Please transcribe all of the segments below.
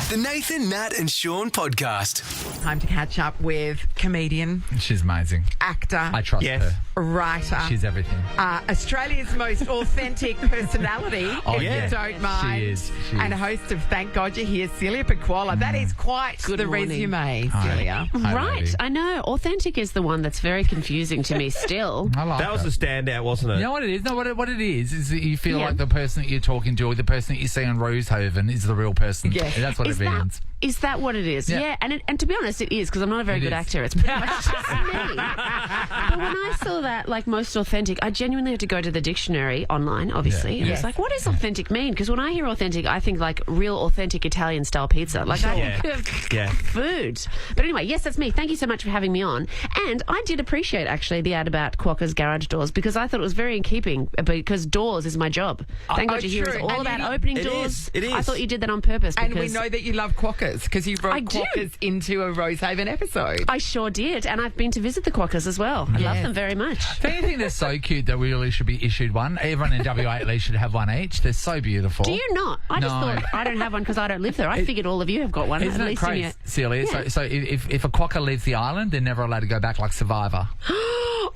The Nathan, Nat and Shaun podcast. Time to catch up with comedian, She's amazing. actor, I trust her. writer, She's everything. Australia's most authentic personality, Oh, if yeah. you don't mind. She is. And host of Thank God You're Here, Celia Pacquola. That is quite Good the morning. resume, Hi. Celia. Hi, Right, lady. I know. Authentic is the one that's very confusing to me still. I like That was her. the standout, wasn't it? You know what it is? No, what it is that you feel Yeah. like the person that you're talking to or the person that you see on Rosehaven is the real person. Yeah. That's what Is it that, means. is that what it is? Yeah. Yeah, and to be honest, it is, because I'm not a very It good is. actor. It's pretty much just me. But when I saw that, like, most authentic, I genuinely had to go to the dictionary online, obviously. Yeah. And Yes. it's like, what does authentic mean? Because when I hear authentic, I think, like, real authentic Italian-style pizza. Like, I Yeah. think of Yeah. food. But anyway, yes, that's me. Thank you so much for having me on. And I did appreciate, actually, the ad about Quokka's garage doors, because I thought it was very in keeping, because doors is my job. Thank God You're Here true. is all And about you- opening It doors. is. It I is. thought you did that on purpose. And we because know that you love Quokkas because you I wrote do. Quokkas into a Rosehaven episode. I sure did, and I've been to visit the Quokkas as well. I love Yes. them very much. Don't you think they're so cute that we really should be issued one? Everyone in WA at least should have one each. They're so beautiful. Do you not? I just No. thought I don't have one because I don't live there. I figured all of you have got one. Isn't at it least in crazy, your... Celia? Yeah. So if a quokka leaves the island, they're never allowed to go back like Survivor.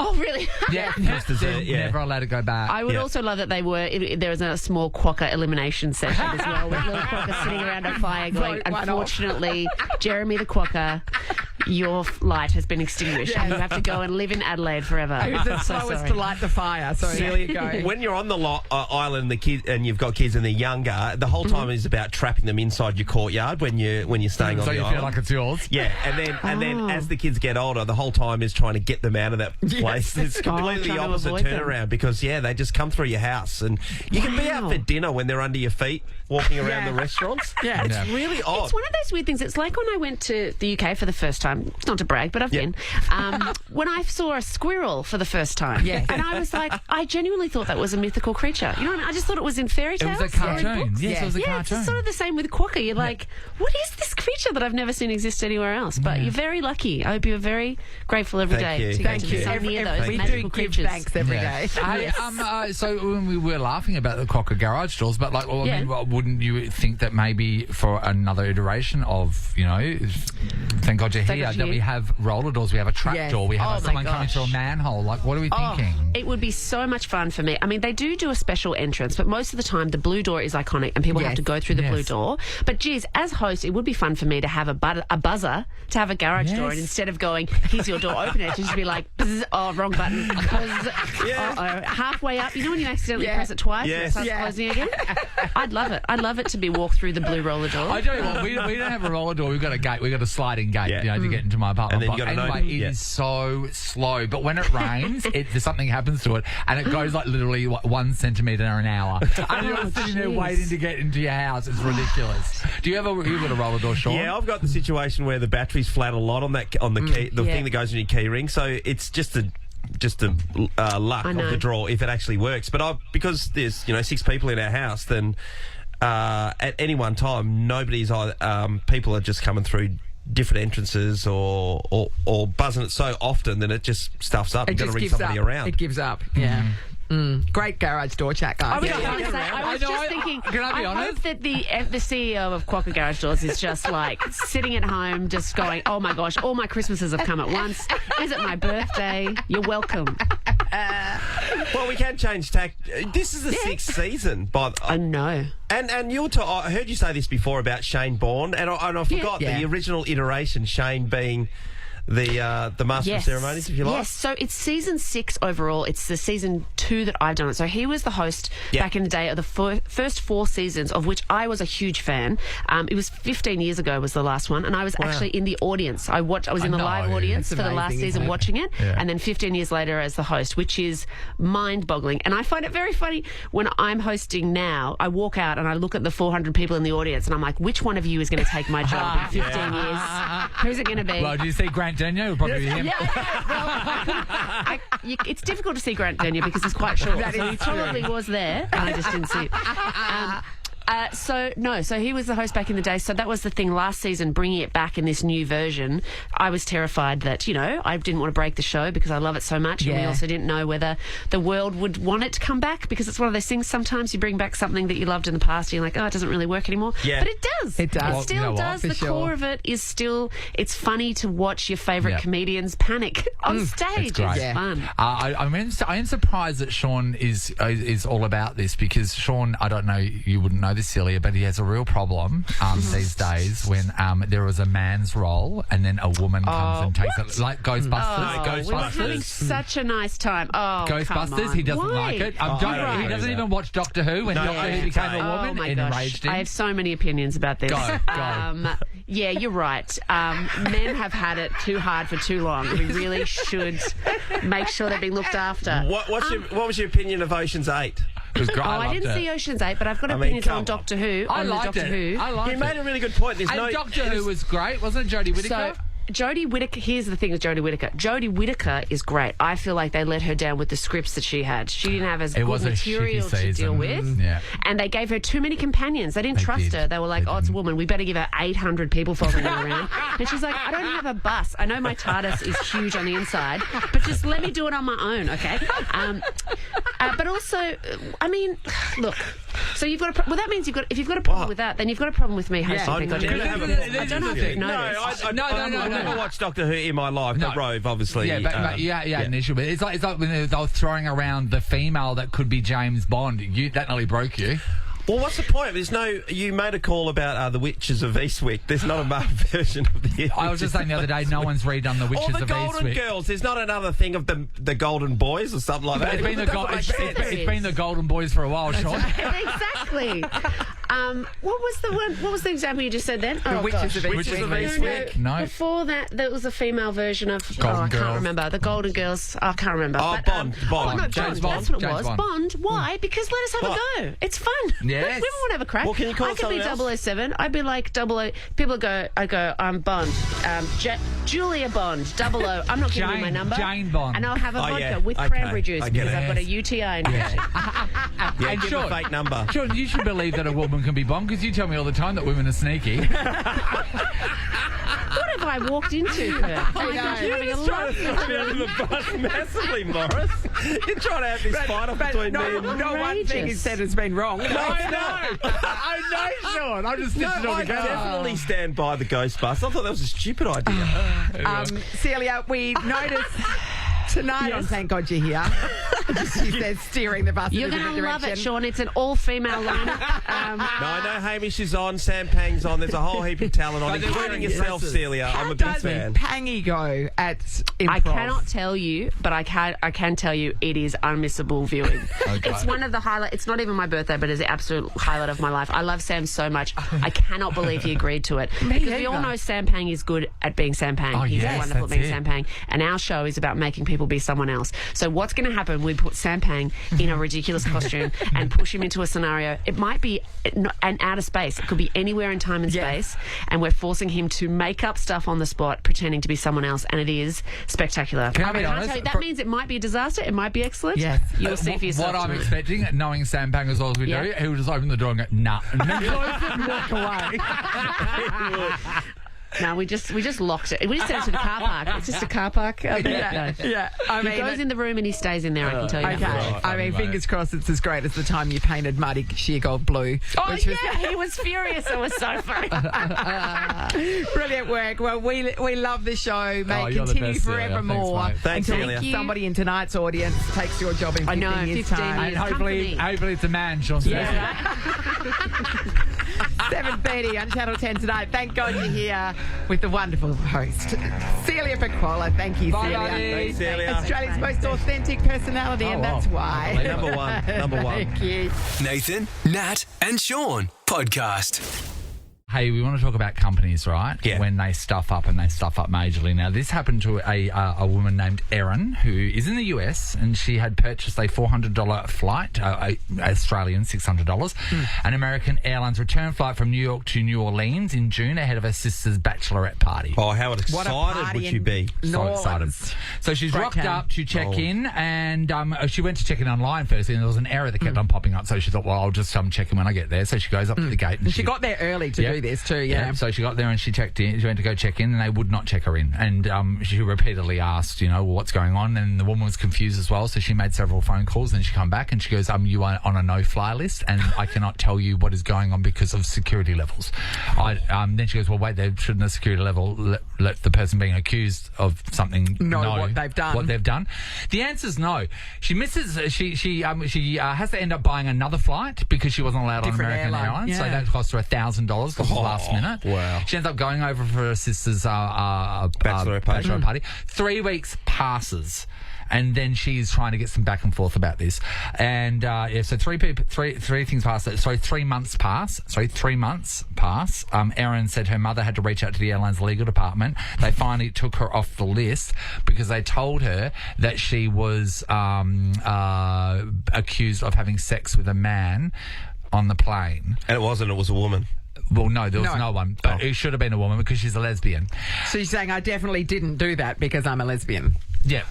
Oh, really? Yeah, Just as they're a- yeah. never allowed to go back. I would Yeah. also love that they were. There was a small Quokka elimination session as well, with little Quokkas sitting around a fire going, Vote one off. unfortunately, Jeremy the Quokka, your light has been extinguished. Yes. You have to go and live in Adelaide forever. Who's the So slowest sorry. to light the fire? So there you go. When you're on the island, the kid, and you've got kids and they're younger, the whole time is about trapping them inside your courtyard when you're staying on so the you island. feel like it's yours. Yeah, and then as the kids get older, the whole time is trying to get them out of that place. It's completely trying the to opposite avoid them. turnaround because they just come through your house and you can be out Wow. for dinner when they're under your feet, walking around the restaurants. Yeah. It's Yeah. really odd. It's one of those weird things. It's like when I went to the UK for the first time. Not to brag, but I've been. When I saw a squirrel for the first time. Yeah. And I was like, I genuinely thought that was a mythical creature. You know what I mean? I just thought it was in fairy It tales. was a fairy cartoon. books. Yes, it was a Yeah, cartoon. it's sort of the same with Quokka. You're like, what is this creature that I've never seen exist anywhere else? But you're very lucky. I hope you're very grateful every Thank day you. to Thank get to you. be so near those we do magical give creatures. thanks every day. Hey, so when we were laughing about the Quokka garage doors, but like, well, I Yeah. mean, well, wouldn't you think that maybe for another iteration of, Thank God You're Thank Here, God that You're we Here. have roller doors, we have a trap Yes. door, we have Oh, my someone coming gosh. through a manhole. Like, what are we Oh, thinking? it would be so much fun for me. I mean, they do a special entrance, but most of the time the blue door is iconic and people have Yes. to go through the Yes. blue door. But geez, as host, it would be fun for me to have a buzzer to have a garage door, Yes. and instead of going, here's your door, open it, just be like, bzz, oh, wrong button. Bzz, uh-oh, halfway up. You know when you accidentally Yeah. press it twice and it Yes. starts Yeah. closing again? I'd love it. I'd love it to be walk through the blue roller door. I tell you what, we don't have a roller door. We've got a gate. We've got a sliding gate, Yeah. to get into my apartment. And then you block. gotta know- Anyway, it yeah. is so slow. But when it rains, something happens to it, and it goes like literally 1 centimetre an hour. And you're sitting there jeez. waiting to get into your house. It's ridiculous. Do you ever you got a roller door, Sean? Yeah, I've got the situation where the battery's flat a lot on the key, the Yeah. thing that goes in your key ring. So it's just the luck I of know. the draw if it actually works. But because there's 6 people in our house, then at any one time, people are just coming through different entrances or buzzing it so often that it just stuffs up. It You've got to just ring gives somebody up. around. It gives up. Yeah. Great garage door chat, guys. I was, Yeah. gonna say, I was I know, just thinking. can I be hope honest? that the CEO of Quokka Garage Doors is just like sitting at home, just going, "Oh my gosh, all my Christmases have come at once. Is it my birthday? You're welcome." Well, we can change tack. This is the 6th season, I know. And I heard you say this before about Shane Bourne, and I forgot Yeah. the original iteration, Shane being the master of ceremonies, if you like. Yes, so it's season 6 overall. It's the season 2 that I've done it. So he was the host Yeah. back in the day of the first 4 seasons, of which I was a huge fan. It was 15 years ago was the last one, and I was actually in the audience. I was in the I live know. audience That's for the last amazing, season isn't it? watching it, Yeah. and then 15 years later as the host, which is mind-boggling. And I find it very funny when I'm hosting now, I walk out and I look at the 400 people in the audience and I'm like, which one of you is going to take my job in 15 years? Who's it going to be? Well, do you see Grant Denyer? It'll probably be him. It's difficult to see Grant Denyer because he's quite short. That So is he probably was there, and I just didn't see it. So he was the host back in the day. So that was the thing last season, bringing it back in this new version. I was terrified that, I didn't want to break the show because I love it so much. And we also didn't know whether the world would want it to come back, because it's one of those things, sometimes you bring back something that you loved in the past and you're like, it doesn't really work anymore. Yeah. But it does. It does. It still does. The core of it is still, it's funny to watch your favourite comedians panic on stage. It's fun. I am surprised that Shaun is all about this, because Shaun, I don't know, you wouldn't know this, Celia, but he has a real problem these days when there was a man's role and then a woman comes and takes it, like Ghostbusters. We were having such a nice time. Ghostbusters, he doesn't like it. He doesn't even watch Doctor Who when Doctor Who became a woman. My It gosh. enraged him. I have so many opinions about this. Go. Yeah, you're right. Men have had it too hard for too long. We really should make sure they're being looked after. What was your opinion of Ocean's 8? It was great. I didn't see Ocean's 8, but I've got I mean, opinions come on on. Doctor Who. I on the liked Doctor it. Who. I liked You it. made a really good point. There's And Doctor Who was great, wasn't it? Jodie Whittaker? So, Jodie Whittaker, here's the thing with Jodie Whittaker. Jodie Whittaker is great. I feel like they let her down with the scripts that she had. She didn't have as good was a material shitty to deal season. with. Yeah. And they gave her too many companions. They didn't trust her. They were like, it's a woman. We better give her 800 people following her around. And she's like, I don't have a bus. I know my TARDIS is huge on the inside, but just let me do it on my own, okay? But also, I mean, look. So you've got that means if you've got a problem with that, then you've got a problem with me hosting. I Thank God. I don't know if you've noticed. I've never watched Doctor Who in my life, but Rove, obviously. Yeah, but an issue. But it's like when they were throwing around the female that could be James Bond. That nearly broke you. Well, what's the point? You made a call about the Witches of Eastwick. There's not a male version of the. I was just saying the other day, no one's redone the Witches or the of Golden Eastwick. Girls. There's not another thing of the Golden Boys or something like that. It's been the Golden Boys for a while, Sean. Exactly. What was the example you just said then? The Witches of Eastwick. No. Before that, there was a female version of. Golden I Girls. can't remember. The Golden Girls. I can't remember. Oh, But, Bond. No, James Bond. Bond. That's what it James was. Bond. Bond. Why? Because let us have a go. It's fun. Yes. Women want to have a crack. Well, can you call I could be someone else? 007. I'd be like 00. People go. I go. I'm Bond. Julia Bond. 00. I'm not giving you my number. Jane Bond. And I'll have a vodka yeah. with Okay. cranberry juice I get because it. I've got a UTI infection. Yeah, And give Sean, a fake number. Sean, you should believe that a woman can be Bond, because you tell me all the time that women are sneaky. What have I walked into, Kurt? Oh my gosh, you're having a Trying to throw me under the bus massively, Morris. You're trying to have this fight off between me and... No one thing he said has been wrong. I know, Sean. I'm just stitching it all I together. definitely stand by the Ghostbusters. I thought that was a stupid idea. Celia, we noticed tonight, and thank God you're here. She says, steering the bus You're in a going different to love direction. it, Sean. It's an all-female lineup. No, I know Hamish is on, Sam Pang's on. There's a whole heap of talent on, But they're including wearing yourself, dresses. Celia. I'm How a big does fan. Pangy go at improv? I cannot tell you, but I can tell you it is unmissable viewing. Okay. It's one of the highlights. It's not even my birthday, but it's the absolute highlight of my life. I love Sam so much. I cannot believe he agreed to it. Because we all either. know Sam Pang is good at being Sam Pang. Oh, He's yes, wonderful at that's being it. Sam Pang. And our show is about making people be someone else. So what's going to happen? We put Sam Pang in a ridiculous costume and push him into a scenario. It might be an outer space. It could be anywhere in time and space. And we're forcing him to make up stuff on the spot, pretending to be someone else. And it is spectacular. Can I be can't honest? tell you, that means it might be a disaster. It might be excellent. Yes. You'll see for yourself. What I'm tonight. expecting, knowing Sam Pang as well as we do, he'll just open the door and go, nah. And then close it and walk away. No, we just locked it. We just sent it to the car park. It's just a car park. No. Yeah, I He mean, goes in the room and he stays in there. I can tell you. okay. that. I mean, mate. fingers crossed it's as great as the time you painted Marty sheer gold blue. Oh which yeah, he was furious. It was so funny. was brilliant work. Well, we love the show. May it you're the continue best, Celia. forevermore. Thanks, Thanks, mate. until Celia. somebody in tonight's audience takes your job in 15 know, years' 15 time. And years. hopefully Company. it's a man, Sean says. Yeah. 7:30 on Channel 10 tonight. Thank God you're here with the wonderful host, Celia Pacquola. Thank you, Bye, Celia. buddy. Thanks, Celia. Australia's most authentic personality, and that's why. Number one. Thank you. Nathan, Nat, and Sean podcast. Hey, we want to talk about companies, right? Yeah. When they stuff up and they stuff up majorly. Now, this happened to a woman named Erin, who is in the US, and she had purchased a $400 flight, Australian $600, an American Airlines return flight from New York to New Orleans in June ahead of her sister's bachelorette party. Oh, how excited party would you in be? So New excited. Orleans. So she's Great rocked town. up to check in, and she went to check in online first, and there was an error that kept on popping up. So she thought, well, I'll just check in when I get there. So she goes up to the gate. And she got there early to do this too, yeah. So she got there and she checked in. She went to go check in, and they would not check her in. And she repeatedly asked, well, what's going on? And the woman was confused as well. So she made several phone calls. Then she come back and she goes, you are on a no-fly list, and I cannot tell you what is going on because of security levels. Then she goes, well, wait, shouldn't the security level let the person being accused of something know what they've done? What they've done? The answer's no. She misses. She has to end up buying another flight because she wasn't allowed Different on American airline, Airlines. yeah. So that cost her $1,000 because it was last minute. Wow. She ends up going over for her sister's Bachelorette party. party. 3 weeks passes. And then she's trying to get some back and forth about this. And, so three things pass. Sorry, 3 months pass. Sorry, 3 months pass. Erin said her mother had to reach out to the airline's legal department. They finally took her off the list because they told her that she was accused of having sex with a man on the plane. And it wasn't, it was a woman. Well, no, there was no one. But it should have been a woman because she's a lesbian. So you're saying I definitely didn't do that because I'm a lesbian. Yeah.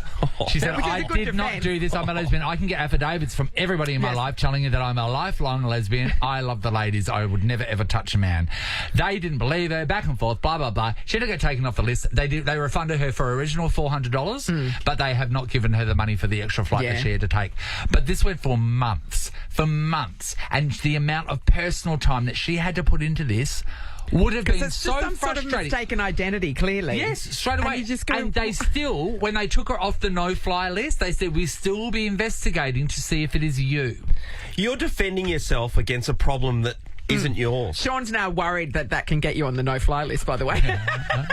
She said, Which is a I good did not defense. do this. I'm a lesbian. I can get affidavits from everybody in my Yes. life telling you that I'm a lifelong lesbian. I love the ladies. I would never, ever touch a man. They didn't believe her. Back and forth, blah, blah, blah. She didn't get taken off the list. They refunded her for her original $400, but they have not given her the money for the extra flight that she had to take. But this went for months. And the amount of personal time that she had to put into this would have been It's so just some sort of frustrating. mistaken identity, clearly. Yes, straight away. And you just go, And they still, when they took her off the no-fly list, they said, we still will be investigating to see if it is you. You're defending yourself against a problem that isn't yours. Sean's now worried that can get you on the no-fly list, by the way.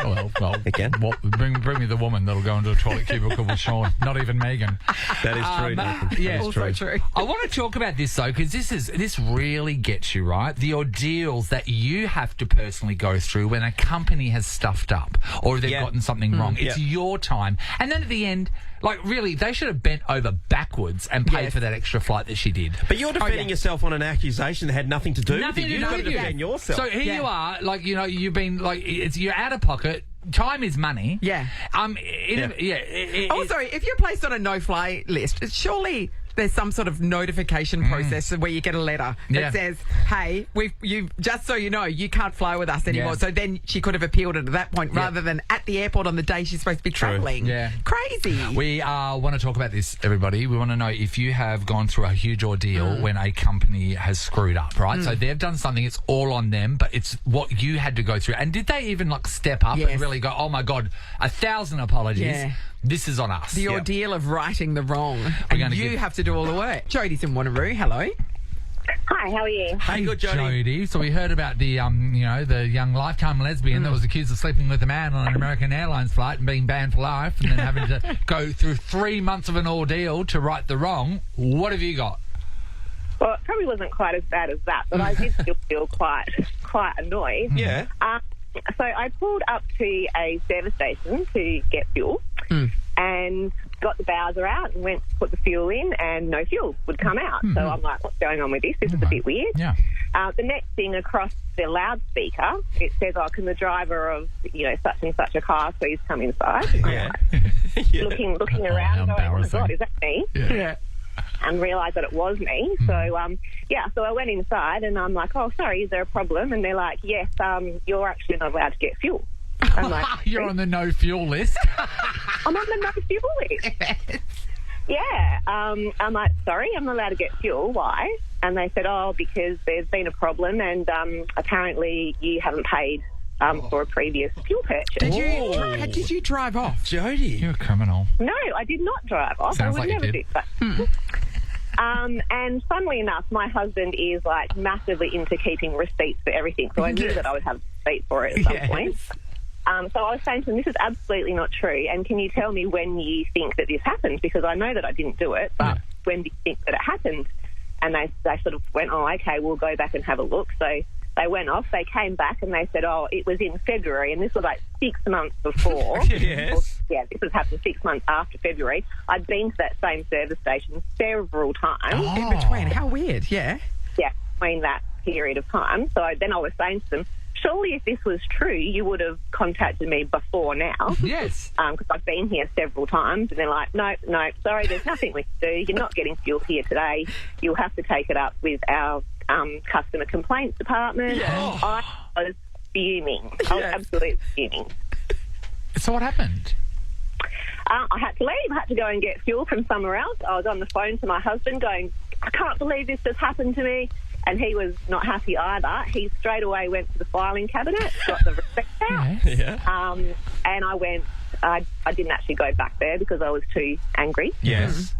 Well, Again? bring me the woman that'll go into a toilet cubicle with Sean. Not even Megan. That is true, Nathan. yeah, That is Also true. I want to talk about this though, because this really gets you, right. The ordeals that you have to personally go through when a company has stuffed up or they've gotten something wrong. It's your time, and then at the end, like really, they should have bent over backwards and paid for that extra flight that she did. But you're defending yourself on an accusation that had nothing to do with Nothing it. to You've do got to with you. defend yourself. So here you are, like you've been like you're out of pocket. Time is money. Yeah. Also, if you're placed on a no-fly list, surely there's some sort of notification process where you get a letter that says, hey, you just so you know, you can't fly with us anymore. Yeah. So then she could have appealed it at that point rather than at the airport on the day she's supposed to be travelling. Yeah. Crazy. We want to talk about this, everybody. We want to know if you have gone through a huge ordeal when a company has screwed up, right? So they've done something, it's all on them, but it's what you had to go through. And did they even step up and really go, oh my God, 1,000 apologies. Yeah. This is on us. The ordeal of righting the wrong. And you have to do all the work. Jodie's in Wanneroo. Hello. Hi, how are you? Hey, good, Jodie. Jodie. So we heard about the the young lifetime lesbian that was accused of sleeping with a man on an American Airlines flight and being banned for life, and then having to go through 3 months of an ordeal to right the wrong. What have you got? Well, it probably wasn't quite as bad as that, but I did still feel quite annoyed. Yeah. So I pulled up to a service station to get fuel and got the Bowser out and went to put the fuel in, and no fuel would come out. So I'm like, what's going on with this? This is a bit weird. Yeah. The next thing, across the loudspeaker, it says, oh, can the driver of, such and such a car please come inside? Yeah. Looking around, going, oh my embarrassing. God, is that me? Yeah. And realised that it was me. So I went inside and I'm like, oh, sorry, is there a problem? And they're like, yes, you're actually not allowed to get fuel. I'm like, You're on the no fuel list. I'm on the no fuel list. Yeah. I'm like, sorry, I'm not allowed to get fuel. Why? And they said, oh, because there's been a problem and apparently you haven't paid for a previous fuel purchase. Did you drive off? Jodie. You're a criminal. No, I did not drive off. Sounds I would like you never did. do that. And funnily enough, my husband is massively into keeping receipts for everything, so I knew that I would have a receipt for it at some point. So I was saying to him, this is absolutely not true, and can you tell me when you think that this happened? Because I know that I didn't do it, but when do you think that it happened? And they sort of went, oh, okay, we'll go back and have a look. So They went off, they came back and they said, oh, it was in February, and this was like 6 months before. Yes. Yeah, this was happened 6 months after February. I'd been to that same service station several times. In between. How weird, yeah. Yeah, between that period of time. So then I was saying to them, surely if this was true, you would have contacted me before now. Yes. Because I've been here several times. And they're like, no, sorry, there's nothing we can do. You're not getting fuel here today. You'll have to take it up with our customer complaints department. Yeah. I was fuming. I was absolutely fuming. So what happened? I had to leave. I had to go and get fuel from somewhere else. I was on the phone to my husband going, I can't believe this just happened to me. And he was not happy either. He straight away went to the filing cabinet, got the receipt out. Yeah. And I went, I didn't actually go back there because I was too angry. Yes.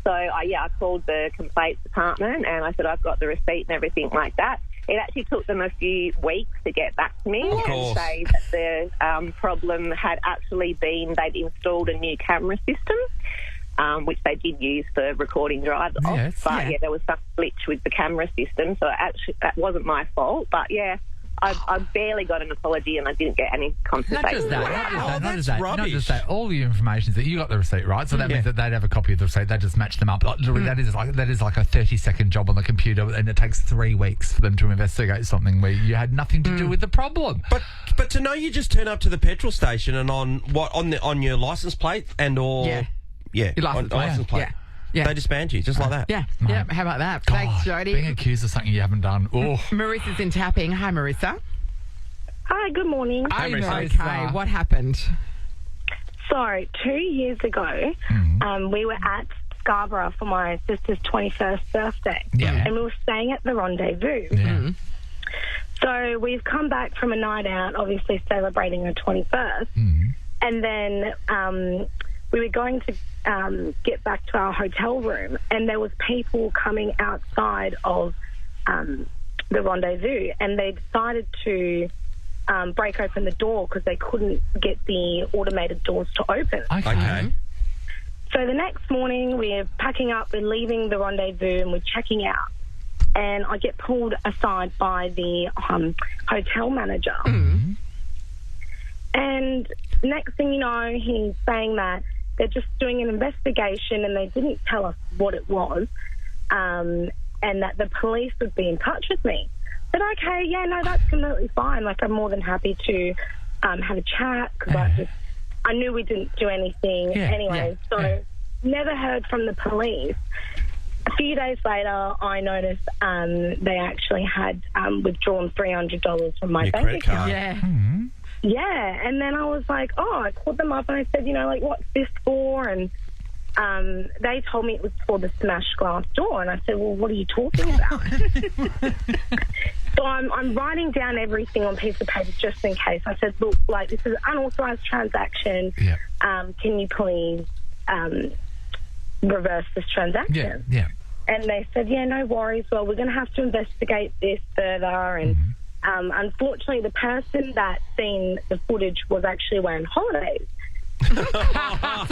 So I called the complaints department and I said, I've got the receipt and everything like that. It actually took them a few weeks to get back to me and say that the problem had actually been they'd installed a new camera system, which they did use for recording drives off. But there was some glitch with the camera system, so actually that wasn't my fault. But I barely got an apology and I didn't get any compensation. Not just that. Not just that. All the information is that you got the receipt, right? So that means that they'd have a copy of the receipt. They just match them up. Like, literally, that is like a 30-second job on the computer, and it takes 3 weeks for them to investigate something where you had nothing to do with the problem. But to know you just turn up to the petrol station and on your license plate and your license plate. Yeah. They just banned you, just like that. Yeah. How about that? God, Thanks, Jodie. Being accused of something you haven't done. Oh. Marissa's in Tapping. Hi, Marissa. Hi, good morning. Hi, Marissa. Okay, what happened? So, 2 years ago, we were at Scarborough for my sister's 21st birthday. Yeah. And we were staying at the Rendezvous. Yeah. So, we've come back from a night out, obviously celebrating her 21st. And then we were going to get back to our hotel room, and there was people coming outside of the Rendezvous, and they decided to break open the door because they couldn't get the automated doors to open. Okay. So the next morning, we're packing up, we're leaving the Rendezvous, and we're checking out. And I get pulled aside by the hotel manager. And next thing you know, he's saying that they're just doing an investigation and they didn't tell us what it was, and that the police would be in touch with me. But okay, that's completely fine. Like, I'm more than happy to have a chat because I knew we didn't do anything anyway. So never heard from the police. A few days later, I noticed they actually had withdrawn $300 from my bank account. Yeah, and then I was like, I called them up and I said, what's this for? And they told me it was for the smashed glass door. And I said, well, what are you talking about? So I'm writing down everything on a piece of paper just in case. I said, look, this is an unauthorised transaction. Can you please reverse this transaction? And they said, no worries. Well, we're going to have to investigate this further. And unfortunately, the person that seen the footage was actually away on holidays. So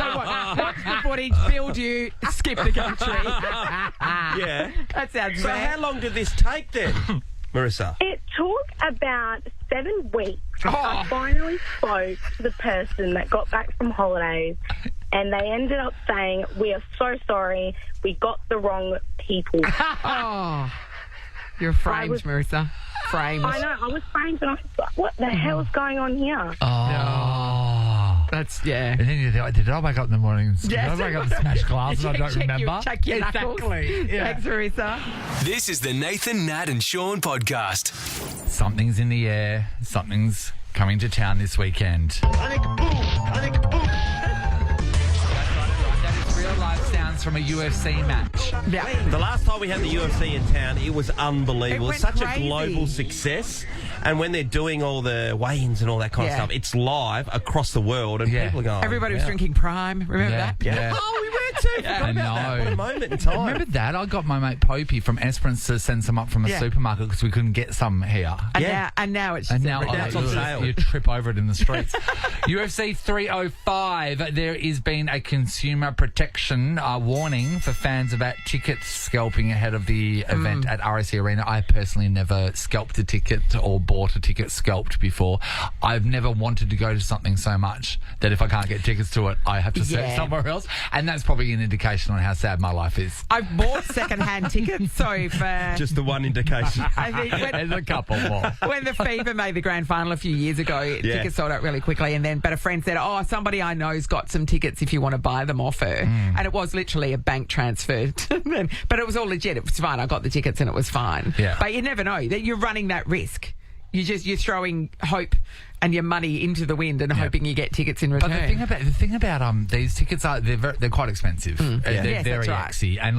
watch the footage, billed you, skip the country. Yeah. That sounds So bad. how long did this take then, Marissa? It took about 7 weeks. I finally spoke to the person that got back from holidays, and they ended up saying, we are so sorry, we got the wrong people. You're framed, Marissa. Framed. I know, I was framed, and I was like, what the hell is going on here? That's, And then you think, did I wake up in the morning? Did I wake up and smash glass and I don't remember? Check your knuckles. Thanks, Marissa. This is the Nathan, Nat and Shaun podcast. Something's in the air. Something's coming to town this weekend. That is real life sounds from a UFC match. The last time we had the UFC in town, it was unbelievable. It It's such went a global crazy. success. And when they're doing all the weigh-ins and all that kind of stuff, it's live across the world, and people are going... Everybody was drinking Prime. Remember that? Yeah. Oh, we weren't too. Forgot about that. What a moment in time. Remember that? I got my mate Popey from Esperance to send some up from a supermarket because we couldn't get some here. And now it's And now it's on sale. You trip over it in the streets. UFC 305, there has been a consumer protection warning for fans about ticket scalping ahead of the event at RAC Arena. I personally never scalped a ticket or bought a ticket scalped before. I've never wanted to go to something so much that if I can't get tickets to it, I have to search somewhere else. And that's probably an indication on how sad my life is. I've bought second-hand tickets, so for... Just the one indication. I think There's a couple more. when the Fever made the grand final a few years ago, tickets sold out really quickly. But a friend said, somebody I know's got some tickets if you want to buy them off her. And it was literally a bank transfer. But it was all legit. It was fine. I got the tickets and it was fine. Yeah. But you never know that you're running that risk. You're throwing hope and your money into the wind and hoping you get tickets in return. But the thing about these tickets are they're quite expensive. They're Yes, very that's axy, and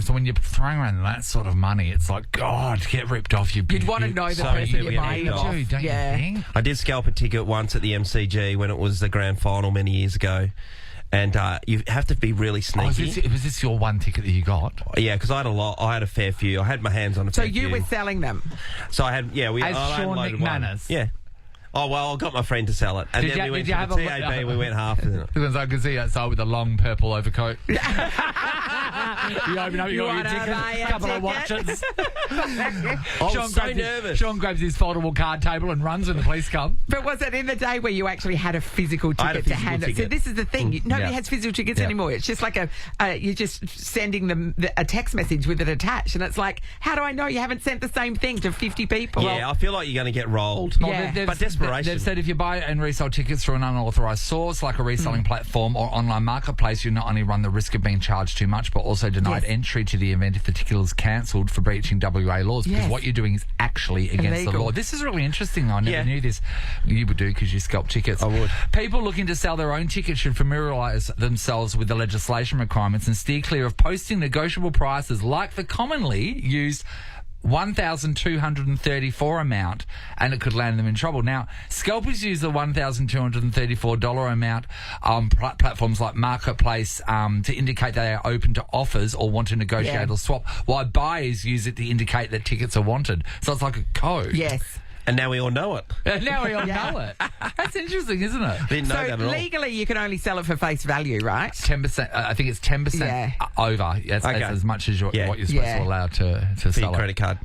so when you're throwing around that sort of money, it's like God, get ripped off. You'd want to know the so person easy you're buying to it off. don't you think? I did scalp a ticket once at the MCG when it was the grand final many years ago. And you have to be really sneaky. Was this your one ticket that you got? Yeah, because I had a lot. I had a fair few. I had my hands on a fair few. So you were selling them? So I had, As Sean McManus. Yeah. Oh, well, I got my friend to sell it. And then we went to the TAB and we went half of it. Because I could see outside with a long purple overcoat. You open up, you got your ticket, a couple of watches. I was so nervous. Sean grabs his foldable card table and runs when the police come. But was it in the day where you actually had a physical ticket to hand it? So this is the thing. Nobody has physical tickets anymore. It's just like you're just sending them a text message with it attached. And it's like, how do I know you haven't sent the same thing to 50 people? Yeah, I feel like you're going to get rolled. Yeah. But desperation. They've said if you buy and resell tickets through an unauthorised source, like a reselling platform or online marketplace, you not only run the risk of being charged too much, but also denied entry to the event if the ticket is cancelled for breaching WA laws, because what you're doing is actually against the law. This is really interesting. I never knew this. You would do because you scalp tickets. I would. People looking to sell their own tickets should familiarise themselves with the legislation requirements and steer clear of posting negotiable prices like the commonly used $1,234 amount, and it could land them in trouble. Now, scalpers use the $1,234 amount on platforms like Marketplace to indicate they are open to offers or want to negotiate or swap, while buyers use it to indicate that tickets are wanted. So it's like a code. Yes. And now we all know it. Now we all know it. That's interesting, isn't it? Didn't know that at all. Legally, you can only sell it for face value, right? 10%. I think it's 10% over. That's as much as what you're supposed to allow to For sell your credit card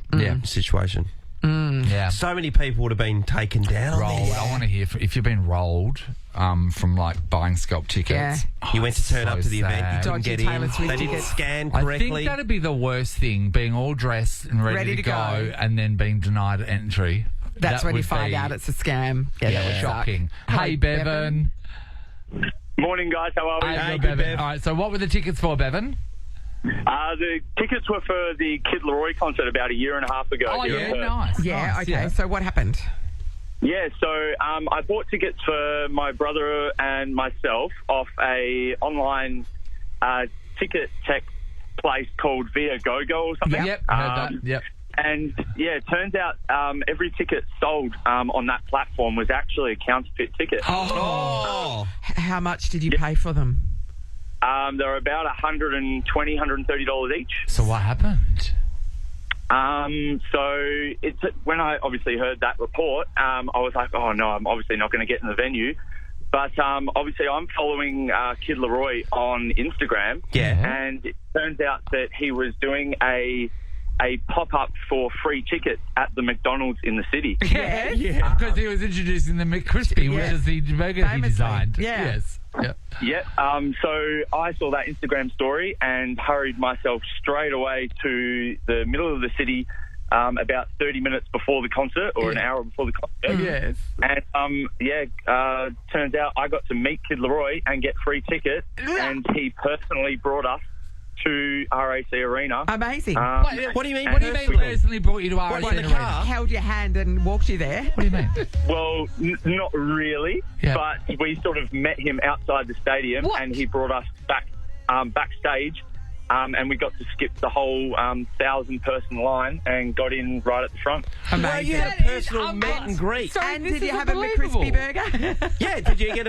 situation. Yeah. So many people would have been taken down. Rolled. I want to hear if you've been rolled from buying scalp tickets. Yeah. You went to turn up to the event, you couldn't get in. Taylor Swift They didn't tickets. scan I correctly. think that'd be the worst thing, being all dressed and ready to go and then being denied entry. That's That when you would find be- out it's a scam. Yeah, that would shocking. suck. Hey, Bevan. Morning, guys. How are we? Hey, good, Bevan. Bev. All right, so what were the tickets for, Bevan? The tickets were for the Kid Laroi concert about a year and a half ago. Oh, here yeah, in Perth. nice. Yeah, nice, okay. yeah. So what happened? Yeah, so I bought tickets for my brother and myself off a online ticket tech place called Viagogo or something. Yep, heard that. Yep. And, yeah, it turns out every ticket sold on that platform was actually a counterfeit ticket. Oh. How much did you pay for them? They were about $120, $130 each. So what happened? So it's when I obviously heard that report, I was like, oh no, I'm obviously not going to get in the venue. But obviously I'm following Kid Laroi on Instagram. Yeah. And it turns out that he was doing a pop-up for free tickets at the McDonald's in the city. Yeah. Because he was introducing the McCrispy, which is the burger he Famously. designed. Yeah. Yes. Yep. Yeah, so I saw that Instagram story and hurried myself straight away to the middle of the city about 30 minutes before the concert or an hour before the concert. Yes. And, turns out I got to meet Kid Laroi and get free tickets, and he personally brought us to RAC Arena. Amazing. What do you mean? What do you mean personally brought you to RAC in the Arena? car? Held your hand and walked you there? What do you mean? Well, not really, Yeah. but we sort of met him outside the stadium, and he brought us backstage, and we got to skip the whole 1,000-person line and got in right at the front. Well, you had a personal meet and greet. And did you have a McCrispy burger? Yeah, did you get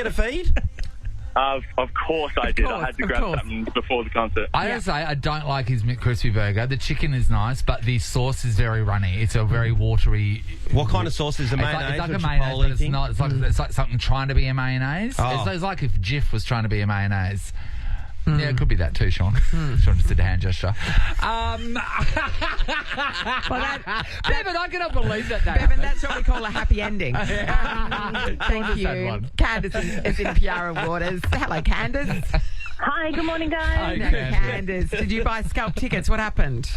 a feed? Of course I did. I had to grab course. something before the concert. I gotta say, I don't like his McCrispy burger. The chicken is nice, but the sauce is very runny. It's a very watery. What kind of sauce is it? Mayonnaise? It's like or a mayonnaise, Chipotle but it's thing? not. It's like something trying to be a mayonnaise. Oh. It's like if Jif was trying to be a mayonnaise. Yeah, it could be that too, Sean. Sean just did a hand gesture. Bevan, I cannot believe that. Bevan, that's what we call a happy ending. Thank Just that you. one. Candace is in Piara Waters. Hello, Candace. Hi, good morning, guys. No, Candace, did you buy scalp tickets? What happened?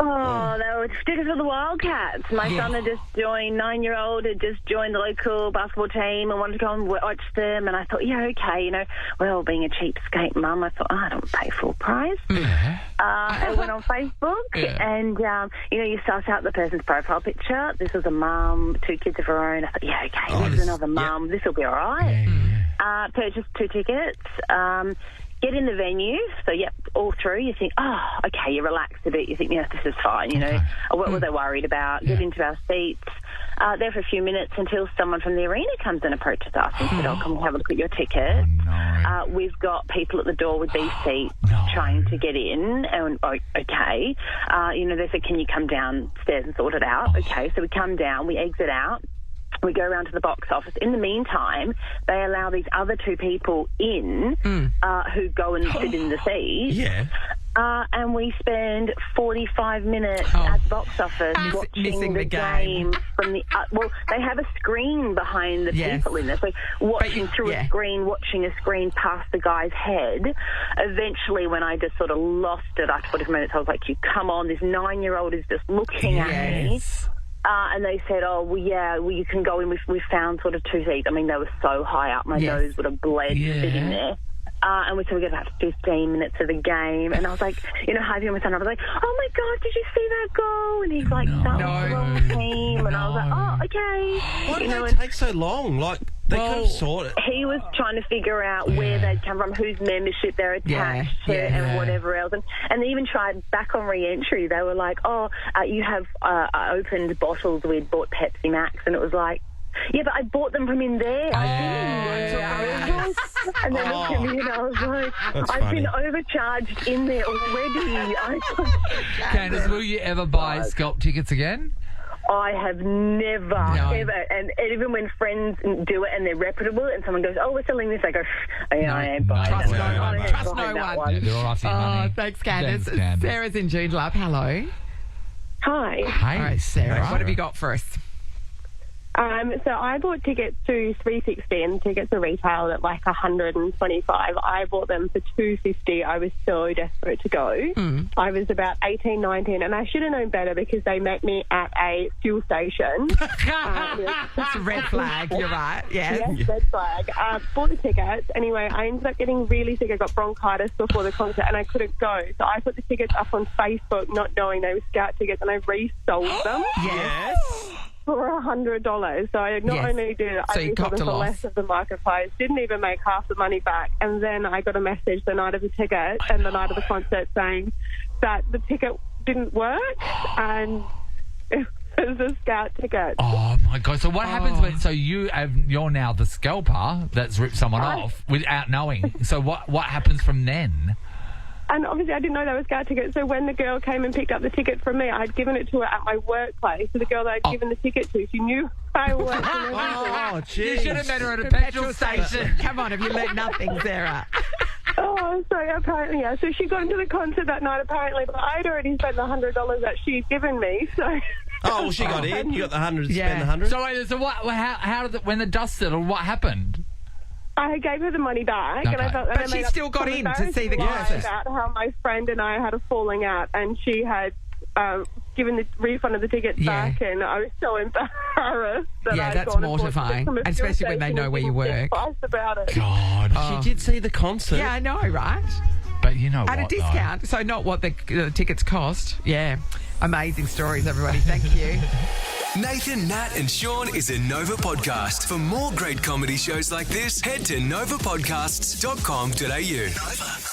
Oh, they were tickets for the Wildcats. My son had just joined, 9-year-old had just joined the local basketball team and wanted to go and watch them. And I thought, yeah, okay, well, being a cheapskate mum, I thought, I don't pay full price. Yeah. I went on Facebook and, you suss out the person's profile picture. This was a mum, 2 kids of her own. I thought, yeah, okay, this is another mum. This will be all right. Purchased 2 tickets. Get in the venue, so all through. You think, okay, you're relaxed a bit. You think, this is fine. What was I worried about? Get into our seats. There for a few minutes until someone from the arena comes and approaches us and said, "Come and have a look at your ticket." No. We've got people at the door with these seats trying to get in. And okay, they said, "Can you come downstairs and sort it out?" Okay, so we come down, we exit out. We go around to the box office. In the meantime, they allow these other 2 people in who go and sit in the seats. Yeah. And we spend 45 minutes at the box office watching the game from the... they have a screen behind the people in there. So watching through a screen, watching a screen past the guy's head. Eventually, when I just sort of lost it after 45 minutes, I was like, you come on, this 9-year-old is just looking at me. And they said, you can go in. We've found sort of 2 seats. I mean, they were so high up, my nose would have bled sitting there. And we said we got about 15 minutes of the game. And I was like, hyping my son up. I was like, oh, my God, did you see that goal? And he's like, that was the wrong team. And I was like, okay. Why did it take so long? Like, they could have sorted. He was trying to figure out where they'd come from, whose membership they're attached to, and whatever else. And they even tried back on re-entry. They were like, you have opened bottles. We'd bought Pepsi Max. And it was like, yeah, but I bought them from in there. And they looked at me and I was like, I've been overcharged in there already. Candace, will you ever buy scalp tickets again? I have never, ever. And even when friends do it and they're reputable and someone goes, we're selling this, I go, I ain't buying it. Trust no one. Yeah, they're all after your money. Thanks, Candace. Thanks, Candace. Sarah's in Joondalup. Hello. Hi. Hey, All right, Sarah. What have you got for us? So I bought tickets to 360 and tickets are retailed at like 125. I bought them for 250. I was so desperate to go. I was about 18, 19 and I should have known better because they met me at a fuel station. That's a red flag. You're right. Yes, red flag. Bought the tickets. Anyway, I ended up getting really sick. I got bronchitis before the concert and I couldn't go. So I put the tickets up on Facebook not knowing they were scout tickets and I resold them. Yes. For $100. So I not only did I resold them for less of the market price, didn't even make half the money back. And then I got a message the night of the ticket and the night of the concert saying that the ticket didn't work and it was a scout ticket. Oh my God! So what happens when? So you're now the scalper that's ripped someone off without knowing. So what happens from then? And obviously I didn't know they were scout tickets, so when the girl came and picked up the ticket from me, I'd given it to her at my workplace. So the girl that I'd given the ticket to, she knew I worked. You should have met her at a petrol station. Come on, have you learned nothing, Sarah? So apparently, So she got into the concert that night, apparently, but I'd already spent the $100 that she'd given me, so... Oh, well, she got in. You got the 100 to spend the 100. So what? How did when the dust settled? What happened? I gave her the money back, and I felt that but she still got in to see the concert. About how my friend and I had a falling out, and she had given the refund of the tickets back, and I was so embarrassed. That's mortifying, especially when they know where you work. About it. God, she did see the concert. Yeah, I know, right? But you know at a discount, so not what the tickets cost. Yeah, amazing stories, everybody. Thank you. Nathan, Nat and Sean is a Nova podcast. For more great comedy shows like this, head to novapodcasts.com.au. Nova.